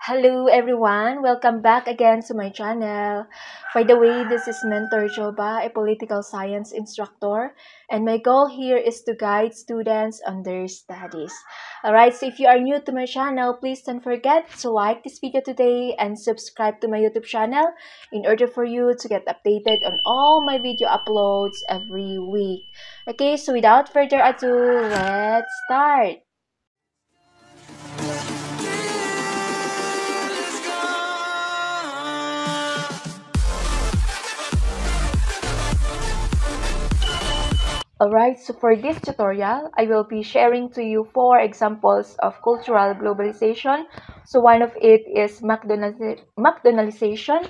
Hello everyone, welcome back again to my channel. By the way, this is Mentor Joba, a political science instructor, and my goal here is to guide students on their studies. Alright, so if you are new to my channel, please don't forget to like this video today and subscribe to my YouTube channel in order for you to get updated on all my video uploads every week. Okay, so without further ado, let's start. Alright, so for this tutorial, I will be sharing to you 4 examples of cultural globalization. So one of it is McDonaldization.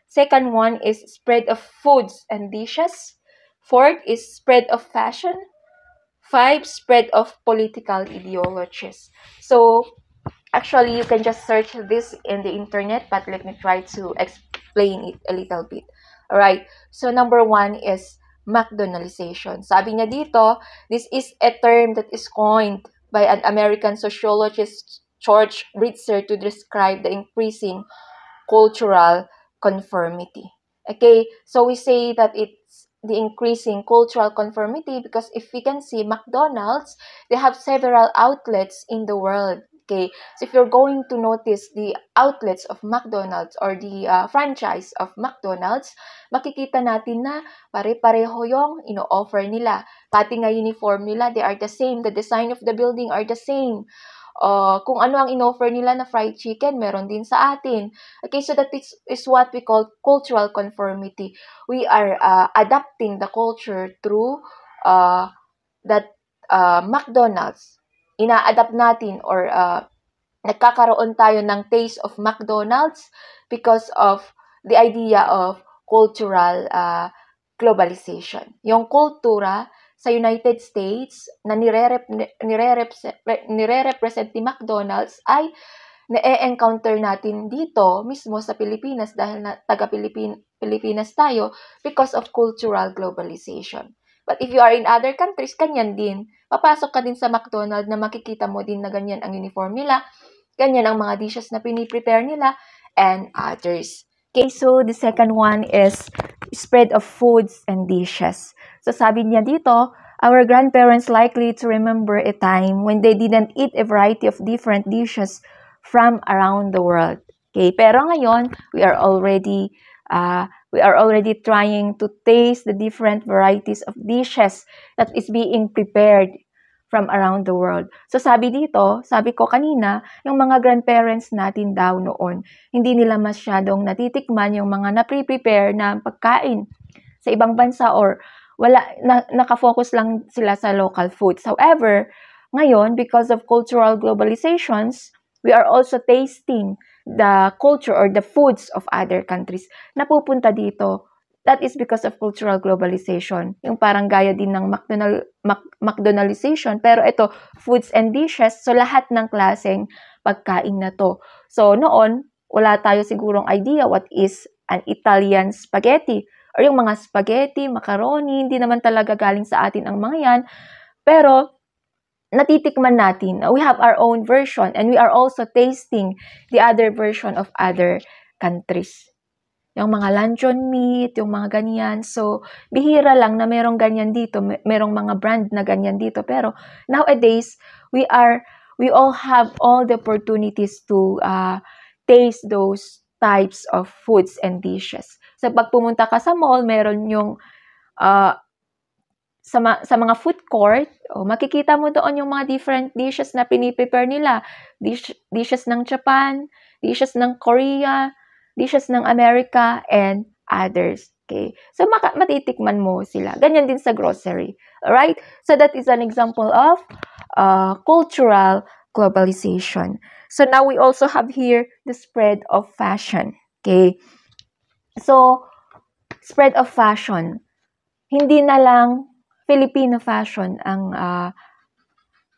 Second one is spread of foods and dishes. Fourth is spread of fashion. 5, spread of political ideologies. So actually, you can just search this in the internet, but let me try to explain it a little bit. Alright, so number 1 is McDonaldization. Sabi niya dito, this is a term that is coined by an American sociologist, George Britzer, to describe the increasing cultural conformity. Okay, so we say that it's the increasing cultural conformity because if we can see McDonald's, they have several outlets in the world. Okay, so if you're going to notice the outlets of McDonald's or the franchise of McDonald's, makikita natin na pare-pareho yung ino-offer nila. Pati nga uniform nila, they are the same. The design of the building are the same. Kung ano ang in-offer nila na fried chicken, meron din sa atin. Okay, so that is what we call cultural conformity. We are adapting the culture through that McDonald's. Ina-adapt natin or nagkakaroon tayo ng taste of McDonald's because of the idea of cultural globalization. Yung kultura sa United States na nire-represent ni McDonald's ay na-encounter natin dito mismo sa Pilipinas dahil na taga-Pilipinas tayo because of cultural globalization. But if you are in other countries, ganyan din. Papasok ka din sa McDonald's na makikita mo din na ganyan ang uniform nila, ganyan ang mga dishes na piniprepare nila, and others. Okay, so the second one is spread of foods and dishes. So sabi niya dito, our grandparents likely to remember a time when they didn't eat a variety of different dishes from around the world. Okay, pero ngayon, we are already trying to taste the different varieties of dishes that is being prepared from around the world. So sabi ko kanina, yung mga grandparents natin daw noon, hindi nila masyadong natitikman yung mga na-prepare na pagkain sa ibang bansa or nakafocus lang sila sa local foods. However, ngayon, because of cultural globalizations, we are also tasting the culture or the foods of other countries na pupunta dito. That is because of cultural globalization. Yung parang gaya din ng McDonaldization. Pero ito, foods and dishes. So, lahat ng klaseng pagkain na to. So, noon, wala tayo sigurong idea what is an Italian spaghetti. Or yung mga spaghetti, macaroni, hindi naman talaga galing sa atin ang mga yan. Pero, natitikman natin. We have our own version and we are also tasting the other version of other countries. Yung mga luncheon meat, yung mga ganyan. So, bihira lang na merong ganyan dito, merong mga brand na ganyan dito. Pero, nowadays, we all have all the opportunities to taste those types of foods and dishes. So, pag pumunta ka sa mall, meron yung sa mga food court, makikita mo doon yung mga different dishes na piniprepare nila. Dishes ng Japan, dishes ng Korea, dishes ng America, and others. Okay? So, matitikman mo sila. Ganyan din sa grocery. Alright? So, that is an example of cultural globalization. So, now we also have here the spread of fashion. Okay? So, spread of fashion. Hindi na lang Filipino fashion ang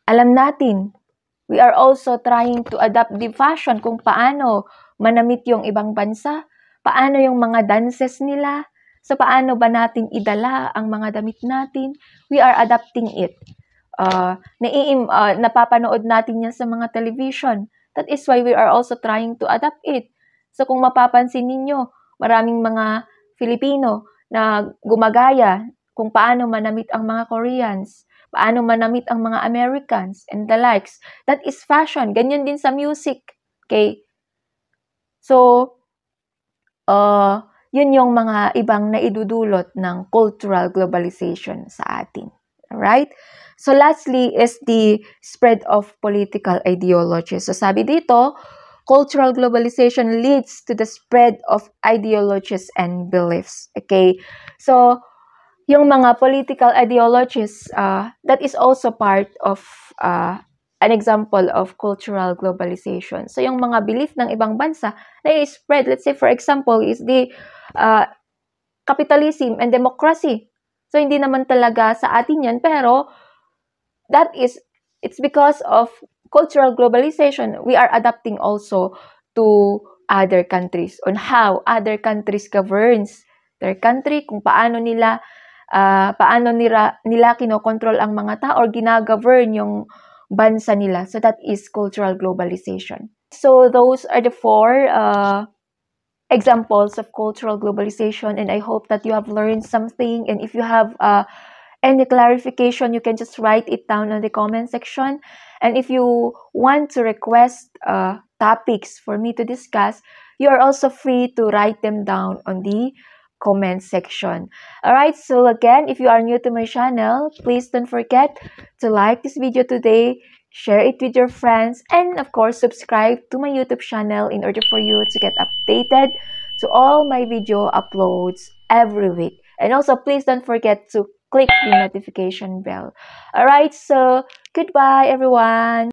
alam natin. We are also trying to adapt the fashion kung paano manamit yung ibang bansa, paano yung mga dances nila, so paano ba natin idala ang mga damit natin. We are adapting it. Napapanood natin yan sa mga television. That is why we are also trying to adapt it. So kung mapapansin ninyo, maraming mga Filipino na gumagaya kung paano manamit ang mga Koreans, paano manamit ang mga Americans, and the likes. That is fashion. Ganyan din sa music. Okay? So, yun yung mga ibang naidudulot ng cultural globalization sa atin. Alright? So, lastly is the spread of political ideologies. So, sabi dito, cultural globalization leads to the spread of ideologies and beliefs. Okay? So, yung mga political ideologies, that is also part of an example of cultural globalization. So, yung mga belief ng ibang bansa na i-spread, let's say, for example, is the capitalism and democracy. So, hindi naman talaga sa atin yan, pero it's because of cultural globalization. We are adapting also to other countries on how other countries governs their country, kung paano nila kinokontrol ang mga tao or ginagovern yung bansa nila. So that is cultural globalization. So those are the 4 examples of cultural globalization, and I hope that you have learned something. And if you have any clarification, you can just write it down in the comment section. And if you want to request topics for me to discuss, you are also free to write them down on the comment section. Alright, so again, if you are new to my channel, please don't forget to like this video today, share it with your friends, and of course, subscribe to my YouTube channel in order for you to get updated to all my video uploads every week. And also, please don't forget to click the notification bell. Alright, so goodbye everyone.